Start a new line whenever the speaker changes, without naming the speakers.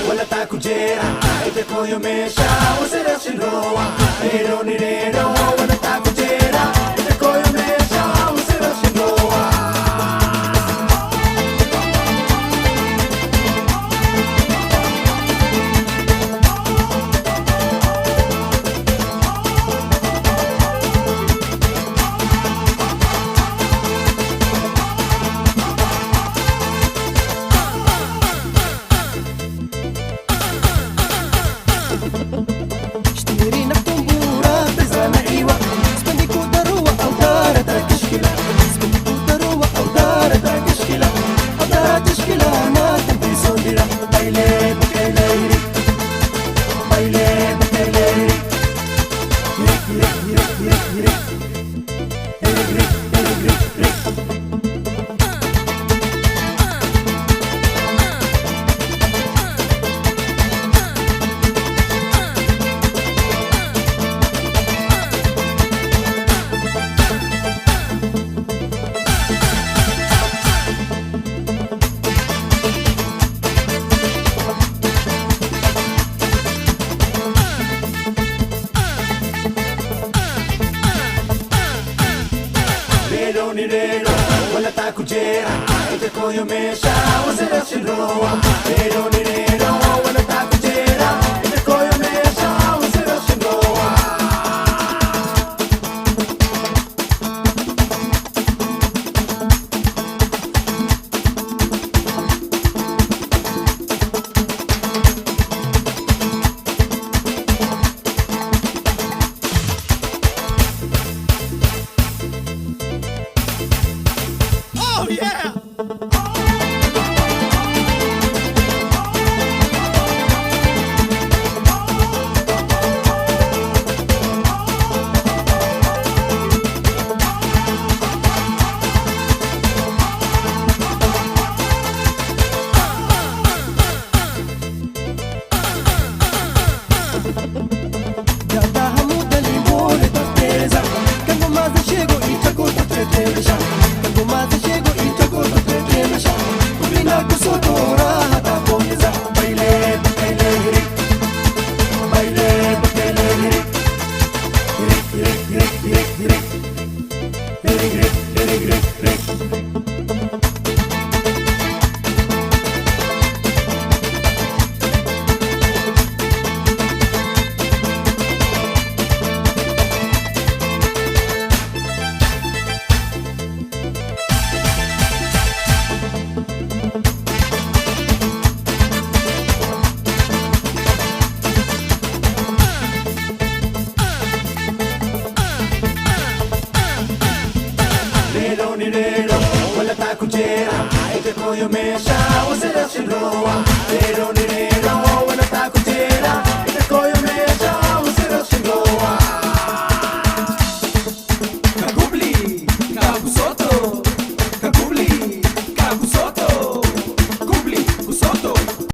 Wala ta kujera, ite koyo mesha, usera shinroa. Nero ni nero, wala ta kujera, ite koyo mesha, usera shinroa. Nero, wala ta kujera, ite koyo mesha, usera shinroa. Nero ni nero, wala ta kujera, ite koyo mesha, usera shinroa.
Oh yeah! Nero, wala ta kujera, ite koyo mesha, usera shinroa.